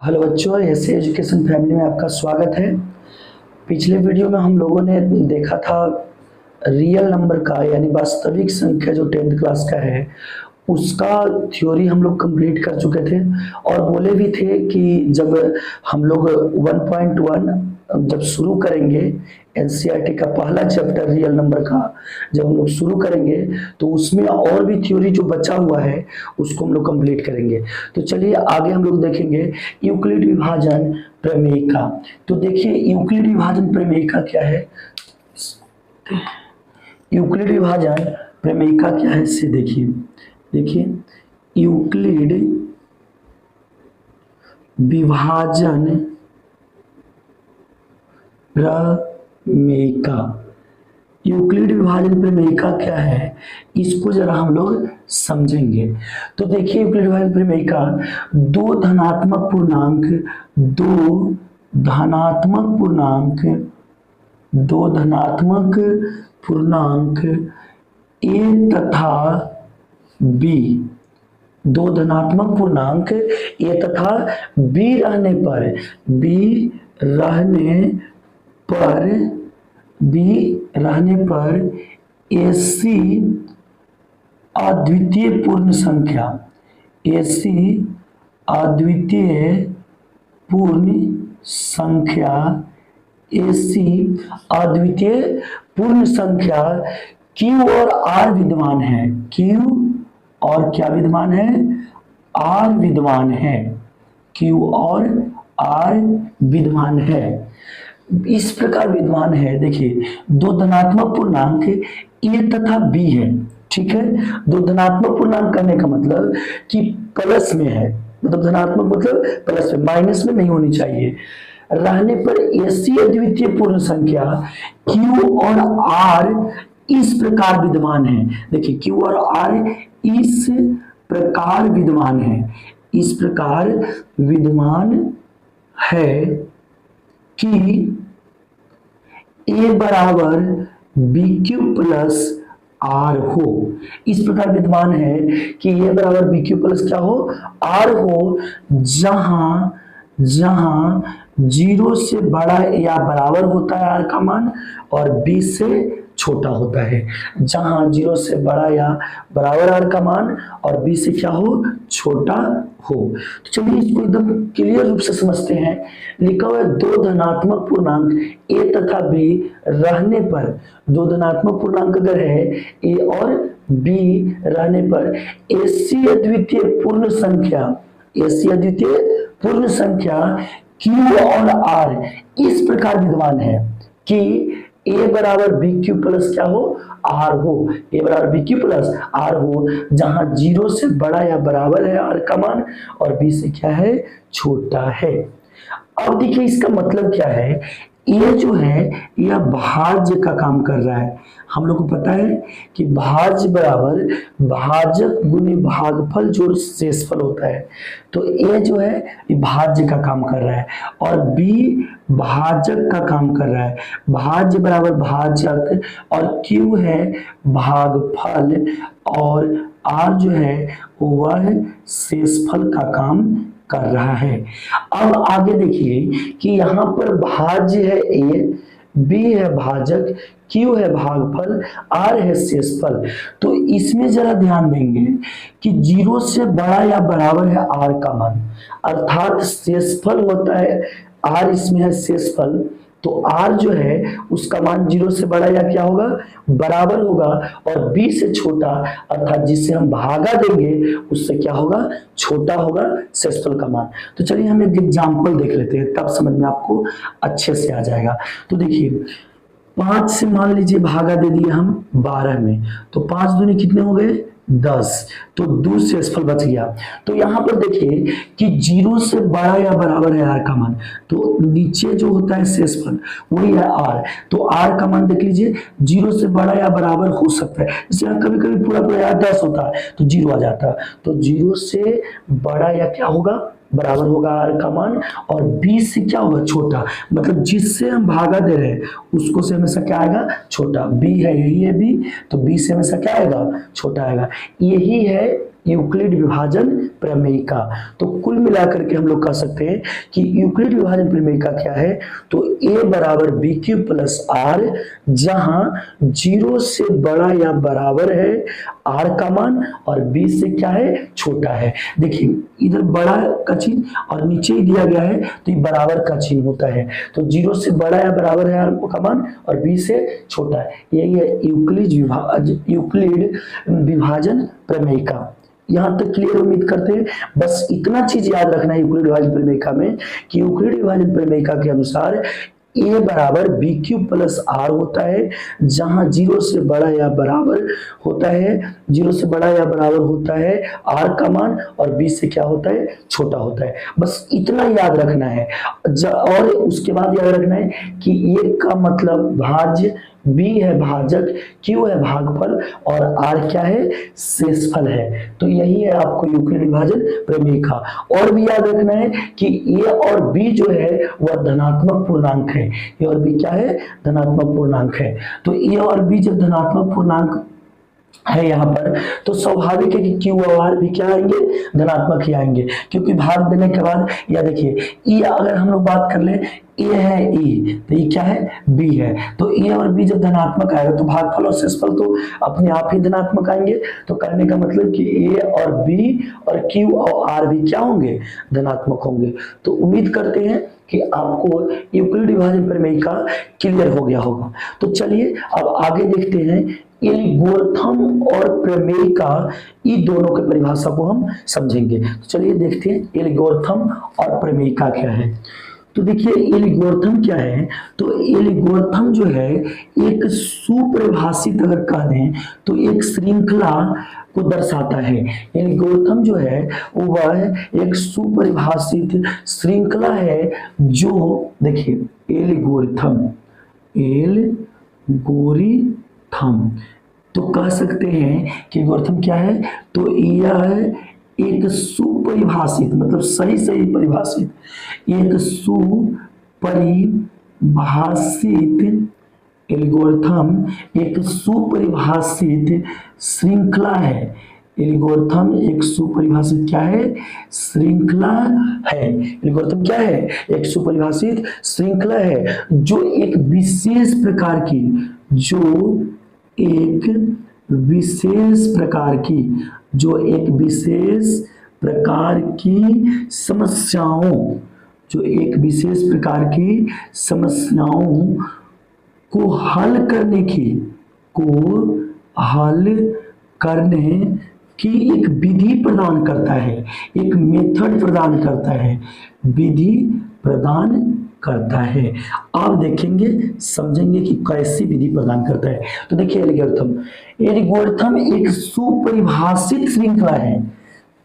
Hello बच्चों, ऐसे education family में आपका स्वागत है। पिछले वीडियो में हम लोगों ने देखा था रियल नंबर का यानी वास्तविक संख्या जो 10th क्लास का है उसका थ्योरी हम लोग कंप्लीट कर चुके थे और बोले भी थे कि जब हम लोग 1.1 जब शुरू करेंगे एनसीईआरटी का पहला चैप्टर रियल नंबर का जब हम लोग शुरू करेंगे तो उसमें और भी थ्योरी जो बचा हुआ है उसको हम लोग कंप्लीट करेंगे। तो चलिए आगे हम लोग देखेंगे यूक्लिड विभाजन प्रमेयिका। तो देखिए यूक्लिड विभाजन प्रमेयिका क्या है, यूक्लिड विभाजन प्रमेयिका क्या है इससे देखिए यूक्लिड विभाजन प्रमेयिका, यूक्लिड विभाजन प्रमेयिका क्या है इसको जरा हम लोग समझेंगे। तो देखिए यूक्लिड विभाजन प्रमेयिका दो धनात्मक पूर्णांक ए तथा बी, दो धनात्मक पूर्णांक ए तथा बी रहने पर ऐसी अद्वितीय पूर्ण संख्या Q और R विद्यमान है, Q और क्या विद्यमान है, R विद्यमान है, Q और R विद्यमान है, इस प्रकार विद्यमान है। देखिए दो धनात्मक पूर्णांक A तथा B है, ठीक है। दो धनात्मक पूर्णांक करने का मतलब कि प्लस में है, मतलब धनात्मक मतलब प्लस में, माइनस में नहीं होनी चाहिए। रहने पर ऐसी अद्वितीय पूर्ण संख्या Q और R इस प्रकार विद्यमान है। देखिए Q और R इस प्रकार विद्यमान है कि A बराबर BQ प्लस R हो। इस प्रकार विद्यमान है कि A बराबर BQ प्लस क्या हो, R हो, जहां 0 से बड़ा या बराबर होता है R का मान और B से छोटा होता है। जहां 0 से बड़ा या बराबर R का मान और B से क्या हो, छोटा हो। तो चलिए इसको एकदम क्लियर रूप से समझते हैं। लिखा हुआ है दो धनात्मक पूर्णांक A तथा B रहने पर, दो धनात्मक पूर्णांक अगर है A और B रहने पर ऐसी अद्वितीय पूर्ण संख्या Q और R इस प्रकार विद्यमान है कि A बराबर BQ प्लस क्या हो, R हो, A बराबर BQ प्लस R हो, जहां 0 से बड़ा या बराबर है R का मान और B से क्या है, छोटा है। अब देखिए इसका मतलब क्या है, ये जो है यह भाज्य का काम कर रहा है। हम लोग को पता है कि भाज्य बराबर भाजक गुने भागफल जोड़ शेषफल होता है। तो ए जो है ये भाज्य का काम कर रहा है और बी भाजक का काम कर रहा है। भाज्य बराबर भाजक और क्यू है भागफल और आर जो है वह शेषफल का काम कर रहा है। अब आगे देखिए कि यहाँ पर भाज्य है A, B है भाजक, Q है भागफल, R है शेषफल। तो इसमें जरा ध्यान देंगे कि 0 से बड़ा या बराबर है R का मान, अर्थात शेषफल होता है R, इसमें है शेषफल। तो R जो है उसका मान 0 से बड़ा या क्या होगा, बराबर होगा और B से छोटा, अर्थात जिससे हम भागा देंगे उससे क्या होगा, छोटा होगा शेषफल का मान। तो चलिए हम एक एग्जांपल देख लेते हैं, तब समझ में आपको अच्छे से आ जाएगा। तो देखिए 5 से मान लीजिए भागा दे दिए हम 12 में, तो 5 दूनी कितने हो गए, 10, तो 2 शेषफल बच गया। तो यहाँ पर देखिए कि 0 से बड़ा या बराबर है R का मान, तो नीचे जो होता है शेषफल वही है R। तो R का मान देख लीजिए 0 से बड़ा या बराबर हो सकता है, जैसे यहाँ कभी कभी पूरा पूरा यार 10 होता है तो 0 आ जाता है। तो 0 से बड़ा या क्या होगा, बराबर होगा R का मान और B से क्या होगा, छोटा, मतलब जिससे हम भागा दे रहे हैं उसको से हमेशा क्या आएगा, छोटा। B है, यही है B, तो B से हमेशा क्या आएगा, छोटा आएगा। यही है यूक्लिड विभाजन प्रमेयिका। तो कुल मिलाकर के हम लोग कह सकते हैं कि यूक्लिड विभाजन प्रमेयिका क्या है, तो a बराबर बी क्यू प्लस आर, जहां 0 से बड़ा या बराबर है r का मान और b से क्या है, छोटा है। देखिए इधर बड़ा का चिन्ह और नीचे ही दिया गया है तो ये बराबर का चिन्ह होता है, तो 0 से बड़ा या बराबर है r का मान और b से छोटा है। यही है यूक्लिड विभाजन प्रमेयिका। यहां तक क्लियर उम्मीद करते हैं। बस इतना चीज याद रखना है यूक्लिड विभाजन प्रमेयिका में कि यूक्लिड विभाजन प्रमेयिका के अनुसार a बराबर बी क्यू प्लस आर होता है, जहां 0 से बड़ा या बराबर होता है, 0 से बड़ा या बराबर होता है r का मान और b से क्या होता है, छोटा होता है। बस इतना याद रखना है। और उसके बाद याद रखना है कि a का मतलब भाज्य, b है भाजक, q है भागफल और r क्या है, शेषफल है। तो यही है आपको यूक्लिड विभाजन प्रमेयिका। और भी याद रखना है कि a और b जो है वह धनात्मक पूर्णांक है। a और b क्या है, धनात्मक पूर्णांक है। तो a और b जब धनात्मक पूर्णांक है यहाँ पर, तो स्वाभाविक है कि क्यू और आर भी क्या आएंगे, धनात्मक ही आएंगे, क्योंकि भाग देने के बाद या देखिए ई, अगर हम लोग बात कर ले ए है ई, तो ये क्या है, बी है। तो ए और बी जब धनात्मक आएगा तो भागफल और शेषफल तो अपने आप ही धनात्मक आएंगे। तो कहने का मतलब कि ए और बी और क्यू और आर भी क्या होंगे, धनात्मक होंगे। तो उम्मीद करते हैं कि आपको यूक्लिड विभाजन प्रमेयिका क्लियर हो गया होगा। तो चलिए अब आगे देखते हैं एल्गोरिथम और प्रमेयिका, इन दोनों की परिभाषा को हम समझेंगे। तो चलिए देखते हैं एल्गोरिथम और प्रमेयिका क्या है। तो देखिए एल्गोरिथम क्या है, तो एल्गोरिथम जो है एक सुपरिभाषित, अगर कह दें तो एक श्रृंखला को दर्शाता है। एल्गोरिथम जो है वह एक सुपरिभाषित श्रृंखला है, जो देखिए एल्गोरिथम तो कह सकते हैं कि एल्गोरिथम क्या है, तो यह एक सुपरिभाषित, मतलब सही परिभाषित, एक सुपरिभाषित एल्गोरिथम एक सुपरिभाषित श्रृंखला है। एल्गोरिथम एक सुपरिभाषित क्या है, श्रृंखला है। एल्गोरिथम क्या है, एक सुपरिभाषित श्रृंखला है, जो एक विशेष प्रकार की समस्याओं को हल करने की एक विधि प्रदान करता है, एक मेथड प्रदान करता है। आप देखेंगे, समझेंगे कि कैसी विधि प्रदान करता है। तो देखिए एल्गोरिथम एक सुपरिभाषित श्रृंखला है।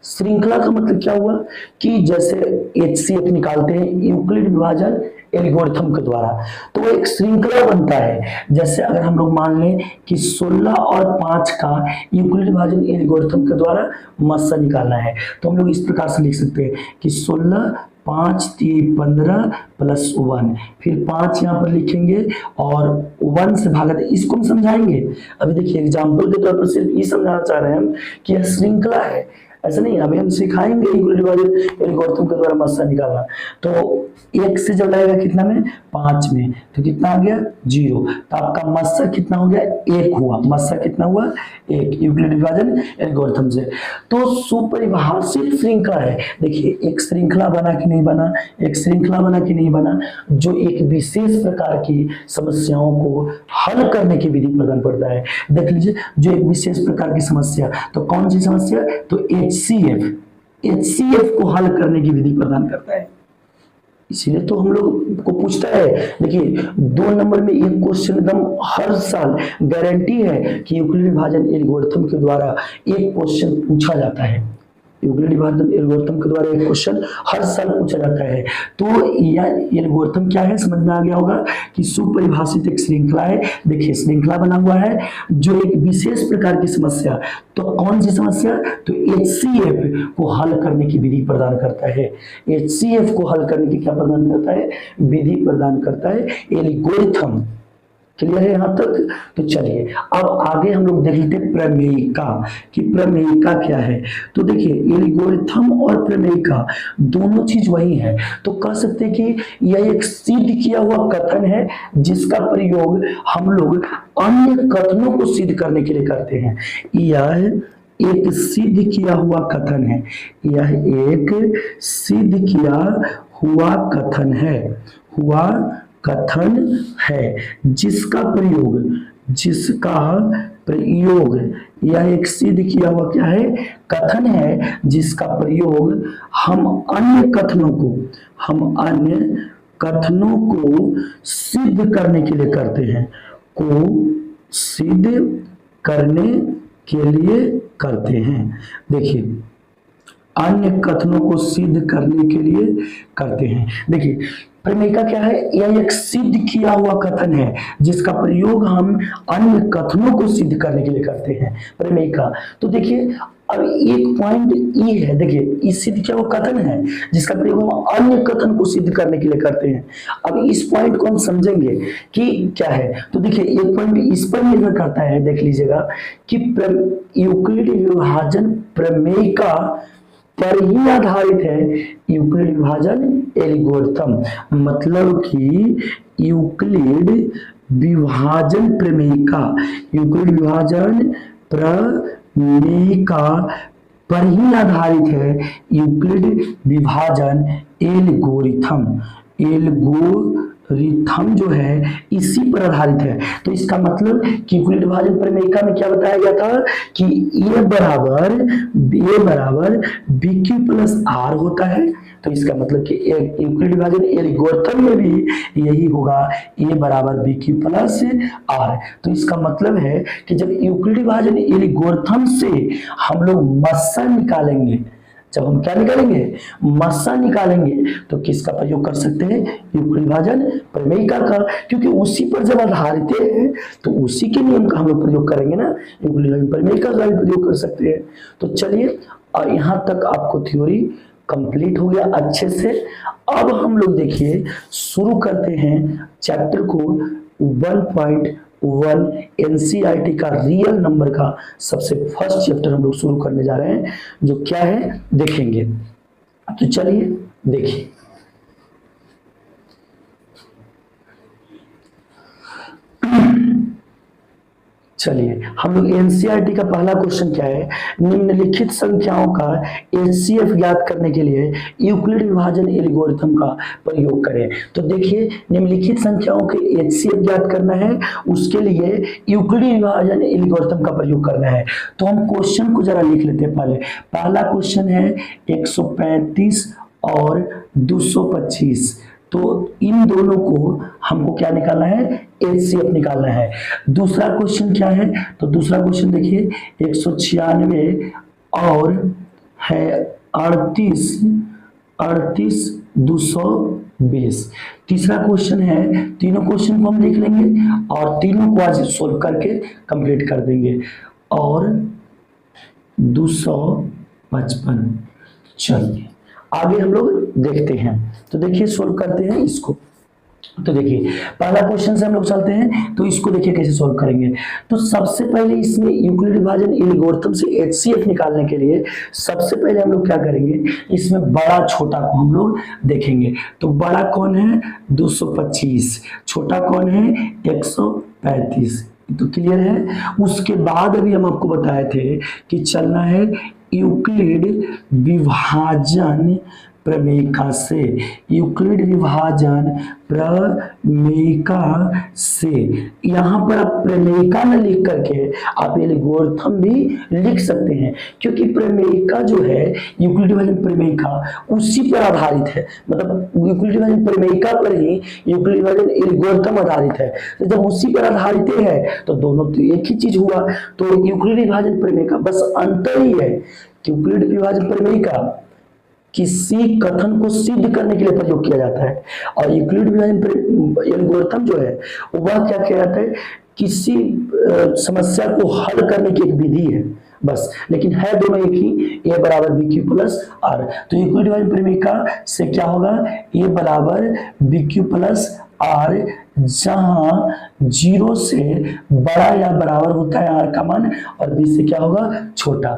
श्रृंखला का मतलब क्या हुआ कि जैसे HCF निकालते हैं यूक्लिड विभाजन एल्गोरिथम के द्वारा, तो वो एक श्रृंखला बनता है। जैसे अगर हम लोग मान लें कि 16 और 5 का यूक्लिड विभाजन एल्गोरिथम के द्वारा मस्सा निकालना है, तो हम लोग इस प्रकार से लिख सकते हैं कि 16 5 3 15 प्लस 1, फिर 5 यहाँ पर लिखेंगे और 1 से भागा दे। इसको हम समझाएंगे। अभी देखिए एग्जाम्पल के तौर पर सिर्फ ये समझाना चाह रहे हैं हम कि यह श्रृंखला है, ऐसा नहीं। अभी हम सिखाएंगे एल्गोरिथम के द्वारा मस्सा निकालना। तो 1 से जब लगेगा कितना में, 5 में, तो कितना आ गया 0। तो आपका मस्सा कितना हो गया, 1 हुआ। मस्सा कितना हुआ, 1, यूक्लिड विभाजन एल्गोरिथम से। तो सुपरिभाषित श्रृंखला है। देखिए एक श्रृंखला बना कि नहीं बना, एक श्रृंखला बना कि नहीं बना, जो एक विशेष प्रकार की समस्याओं को हल करने की विधि प्रदान करता है। देख लीजिए, जो एक विशेष प्रकार की समस्या, तो कौन सी समस्या, तो HCF को हल करने की विधि प्रदान करता है। इसीलिए तो हम लोग को पूछता है। देखिए 2 नंबर में एक क्वेश्चन एकदम हर साल गारंटी है कि यूक्लिड विभाजन एल्गोरिथम के द्वारा एक क्वेश्चन पूछा जाता है। यूक्लिड विभाजन एल्गोरिथम के द्वारा एक क्वेश्चन हर साल पूछा जाता है। तो यह एल्गोरिथम क्या है, समझ में आ गया होगा कि सुपरिभाषित एक श्रृंखला है। देखिए श्रृंखला बना हुआ है जो एक विशेष प्रकार की समस्या, तो कौन सी समस्या, तो HCF को हल करने की विधि प्रदान करता है। HCF को हल करने की क्या प्रदान करता है, विधि प्रदान करता है एल्गोरिथम। क्लियर है यहाँ तक? तो चलिए अब आगे हम लोग देख लेते हैं प्रमेयिका, कि प्रमेयिका क्या है। तो देखिए एल्गोरिथम और प्रमेयिका दोनों चीज वही है। तो कह सकते हैं कि यह एक सिद्ध किया हुआ कथन है जिसका प्रयोग हम लोग अन्य कथनों को सिद्ध करने के लिए करते हैं। यह एक सिद्ध किया हुआ कथन है, यह एक सिद्ध किया हुआ कथन है, हुआ कथन है जिसका प्रयोग यह एक सिद्ध किया हुआ क्या है, कथन है जिसका प्रयोग हम अन्य कथनों को सिद्ध करने के लिए करते हैं, को सिद्ध करने के लिए करते हैं। देखिए अन्य कथनों को सिद्ध करने के लिए करते हैं। देखिए प्रमेयिका क्या है, यह एक सिद्ध किया हुआ कथन है जिसका प्रयोग हम अन्य कथनों को सिद्ध करने के लिए करते हैं, प्रमेयिका। तो देखिए अब एक पॉइंट ये है, देखिए इस सिद्ध किया हुआ कथन है जिसका प्रयोग हम अन्य कथन को सिद्ध करने के लिए करते हैं। अब इस पॉइंट को हम समझेंगे कि क्या है। तो देखिए एक पॉइंट इस पर निर्भर करता है, देख लीजिएगा कि यूक्लिड विभाजन प्रमेयिका पर ही आधारित है। यूक्लिड विभाजन एल्गोरिथम मतलब कि यूक्लिड विभाजन प्रमेयिका, यूक्लिड विभाजन प्रमेयिका पर ही आधारित है यूक्लिड विभाजन एल्गोरिथम। एल्गोरिथम जो है इसी पर आधारित है। तो इसका मतलब कि यूक्लिड विभाजन प्रमेयिका में क्या बताया गया था कि ए बराबर बी क्यू प्लस आर होता है। तो इसका मतलब कि यूक्लिड विभाजन एल्गोरिथम में भी यही होगा, ए बराबर बी क्यू प्लस आर। तो इसका मतलब है कि जब यूक्लिड विभाजन एल्गोरिथम से हम लोग मस्सा निकालेंगे, जब हम क्या निकालेंगे, मस्सा निकालेंगे, तो किसका प्रयोग कर सकते हैं, यूक्लिड विभाजन प्रमेयिका का, क्योंकि उसी पर जब आधारित है तो उसी के नियम का हम लोग प्रयोग करेंगे ना, यूक्लिड विभाजन प्रमेयिका का भी प्रयोग कर सकते हैं। तो चलिए और यहाँ तक आपको थ्योरी कंप्लीट हो गया अच्छे से। अब हम लोग देखिए शुरू करते हैं चैप्टर को 1.1 एनसीईआरटी का रियल नंबर का सबसे फर्स्ट चैप्टर हम लोग शुरू करने जा रहे हैं, जो क्या है देखेंगे। तो चलिए देखिए चलिए हम लोग एनसीईआरटी का पहला क्वेश्चन क्या है, निम्नलिखित संख्याओं का एचसीएफ ज्ञात करने के लिए यूक्लिड विभाजन एल्गोरिथम का प्रयोग करें। तो देखिए निम्नलिखित संख्याओं के एचसीएफ ज्ञात करना है, उसके लिए यूक्लिड विभाजन एल्गोरिथम का प्रयोग करना है। तो हम क्वेश्चन को जरा लिख लेते हैं। पहला क्वेश्चन है 135 और 225। तो इन दोनों को हमको क्या निकालना है, एचसीएफ निकालना है। दूसरा क्वेश्चन क्या है, तो दूसरा क्वेश्चन देखिए 196 और है 38 220। तीसरा क्वेश्चन है, तीनों क्वेश्चन को हम लिख लेंगे और तीनों को आज सोल्व करके कंप्लीट कर देंगे। और 255। चलिए आगे हम लोग देखते हैं। तो देखिए सोल्व करते हैं इसको। तो देखिए पहला क्वेश्चन से हम लोग चलते हैं, तो इसको देखिए कैसे सोल्व करेंगे। तो सबसे पहले इसमें यूक्लिड विभाजन एल्गोरिथम से एचसीएफ निकालने के लिए सबसे पहले हम लोग क्या करेंगे, इसमें बड़ा छोटा को हम लोग देखेंगे। तो बड़ा कौन है 225, छोटा कौन है 135। तो क्लियर है। उसके बाद अभी हम आपको बताए थे कि चलना है यूक्लिड विभाजन प्रमेयिका से, यूक्लिड विभाजन प्रमेयिका से। यहां पर आप प्रमेयिका न लिख करके आप एल्गोरिथम भी लिख सकते हैं, क्योंकि प्रमेयिका जो है यूक्लिड विभाजन प्रमेयिका उसी पर आधारित है। मतलब यूक्लिड विभाजन प्रमेयिका पर ही यूक्लिड विभाजन एल्गोरिथम आधारित है। तो जब उसी पर आधारित है तो दोनों तो एक ही चीज हुआ। तो यूक्लिड विभाजन प्रमेयिका, बस अंतर ही है कि यूक्लिड विभाजन प्रमेयिका किसी कथन को सिद्ध करने के लिए प्रयोग किया जाता है और यूक्लिड विभाजन एल्गोरिथम जो है वह क्या किया जाता है, किसी समस्या को हल करने की एक विधि है बस, लेकिन है दोनों एक ही, ए बराबर बी क्यू प्लस आर। तो यूक्लिड विभाजन प्रमेयिका से क्या होगा, ए बराबर बी क्यू प्लस आर जहां 0 से बड़ा या बराबर होता है r का मान और b से क्या होगा छोटा।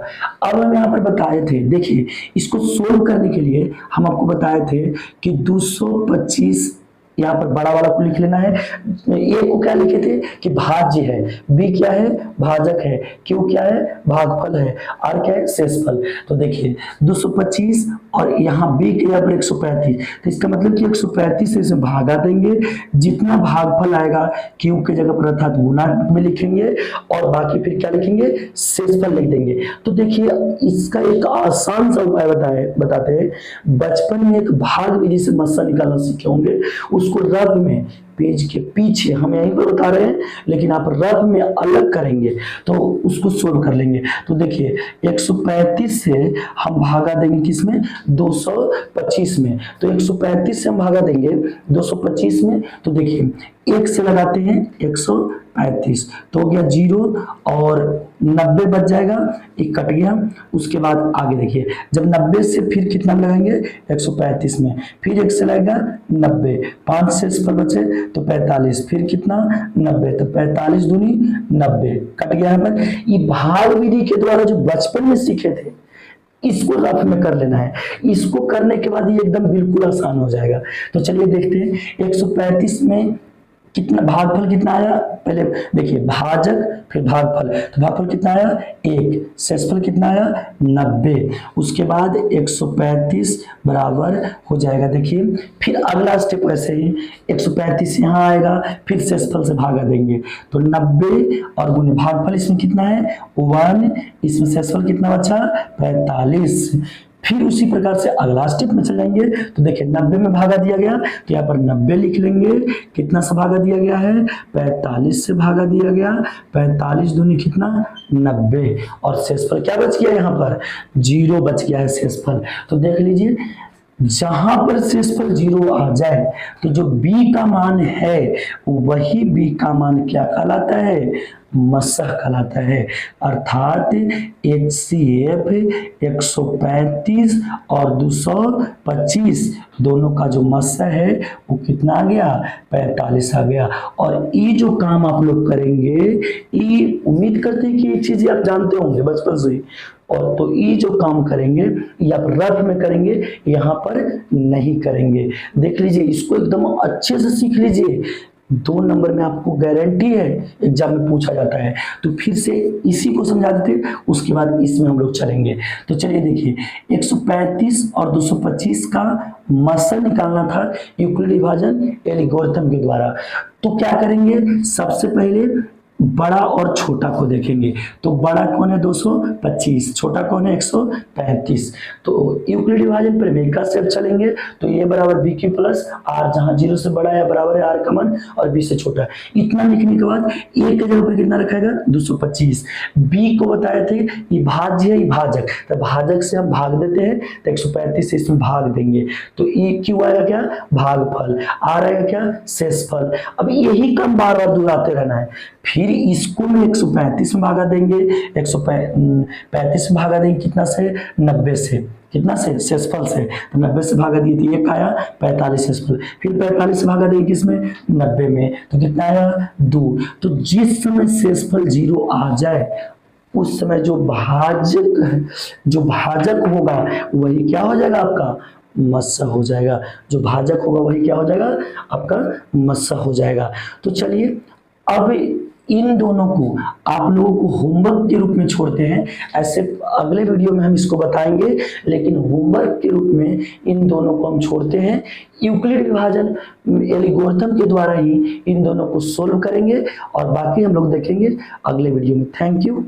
अब हम यहाँ पर बताए थे, देखिए इसको सोल्व करने के लिए हम आपको बताए थे कि 225 यहाँ पर बड़ा वाला को लिख लेना है। ए को क्या लिखे थे कि भाज्य है, बी क्या है भाजक है, क्यू क्या है भागफल है, आर क्या है शेषफल। तो देखिए 225 और यहाँ बी के यहाँ पर 135, तो इसका मतलब कि 135 से इसे भागा देंगे, जितना भागफल आएगा क्यू के जगह पर अर्थात गुणा में लिखेंगे और बाकी फिर क्या लिखेंगे शेषफल लिख देंगे। तो देखिए इसका एक आसान सा उपाय बताते हैं। बचपन में एक भाग विधि से मस्सा निकालना सीखे होंगे, उसको रफ में पेज के पीछे हम यहीं पर बता रहे हैं, लेकिन आप रफ में अलग करेंगे तो उसको सोल्व कर लेंगे। तो देखिए 135 से हम भागा देंगे किसमें 225 में, तो 135 से हम भागा देंगे 225 में, तो देखिए 1 से लगाते हैं 135 तो हो गया 0 और 90 बच जाएगा, एक कट गया। उसके बाद आगे देखिए जब 90 से फिर कितना लगाएंगे 135 में, फिर 1 से लगेगा 90, 5 से फल बचे तो 45, फिर कितना 90, तो 45 दूनी 90 कट गया। यहाँ पर ये भाग विधि के द्वारा जो बचपन में सीखे थे इसको रफ में कर लेना है। इसको करने के बाद ये एकदम बिल्कुल आसान हो जाएगा। तो चलिए देखते हैं 135 में कितना भागफल कितना आया, पहले देखिए भाजक फिर भागफल, तो भागफल कितना आया 1, शेषफल कितना आया 90, उसके बाद 135 बराबर हो जाएगा। देखिए फिर अगला स्टेप ऐसे ही 135 यहाँ आएगा, फिर शेषफल से भागा देंगे तो 90 और गुने भागफल इसमें कितना है 1, इसमें शेषफल कितना बचा 45। फिर उसी प्रकार से अगला स्टेप में चल जाएंगे तो देखिए 90 में भागा दिया गया तो यहाँ पर 90 लिख लेंगे, कितना से भागा दिया गया है 45 से भागा दिया गया, 45 दूनी कितना 90 और शेषफल क्या बच गया यहाँ पर 0 बच गया है शेषफल। तो देख लीजिए जहां पर शेषफल 0 आ जाए तो जो b का मान है वही b का मान क्या कहलाता है मस्सा कहलाता है, अर्थात HCF 135 और 225 दोनों का जो मस्सा है वो कितना आ गया 45 आ गया। और ये जो काम आप लोग करेंगे ये उम्मीद करते हैं कि ये चीजें आप जानते होंगे बचपन से ही, और तो ये जो काम करेंगे ये आप रफ में करेंगे, यहाँ पर नहीं करेंगे। देख लीजिए इसको एकदम अच्छे से सीख लीजिए, 2 नंबर में आपको गारंटी है एग्जाम में पूछा जाता है। तो फिर से इसी को समझा देते उसके बाद इसमें हम लोग चलेंगे। तो चलिए देखिए 135 और 225 का मस्सा निकालना था यूक्लिड विभाजन एल्गोरिथम के द्वारा। तो क्या करेंगे सबसे पहले बड़ा और छोटा को देखेंगे। तो बड़ा कौन है 225, छोटा कौन है 135। तो यूक्लिड विभाजन प्रमेय का स्टेप चलेंगे तो ये बराबर बी क्यू प्लस आर, जहां 0 से बड़ा है बराबर है आर का मान और बी से छोटा है। इतना लिखने के बाद ए के जगह पर कितना रखेगा 225, बी को बताए थे ये भाज्य है ये भाजक, तो भाजक से हम भाग देते हैं तो 135 से इसमें भाग देंगे तो ए क्यू आएगा क्या भागफल, आर आएगा क्या शेषफल। अब यही काम बार बार दोहराते रहना है। फिर इसको में 135 में भागा देंगे, 135 में भागा देंगे कितना से 90 से, कितना से शेषफल से, तो 90 से भागा दिए तो 1 आया 45 शेषफल, फिर 45 से भागा देंगे किसमें 90 में तो कितना आया 2। तो जिस समय शेषफल 0 आ जाए उस समय जो भाजक होगा वही क्या हो जाएगा आपका मस्सा हो जाएगा, जो भाजक होगा वही क्या हो जाएगा आपका मस्सा हो जाएगा। तो चलिए अब इन दोनों को आप लोगों को होमवर्क के रूप में छोड़ते हैं, ऐसे अगले वीडियो में हम इसको बताएंगे, लेकिन होमवर्क के रूप में इन दोनों को हम छोड़ते हैं। यूक्लिड विभाजन एल्गोरिथम के द्वारा ही इन दोनों को सोल्व करेंगे और बाकी हम लोग देखेंगे अगले वीडियो में। Thank you.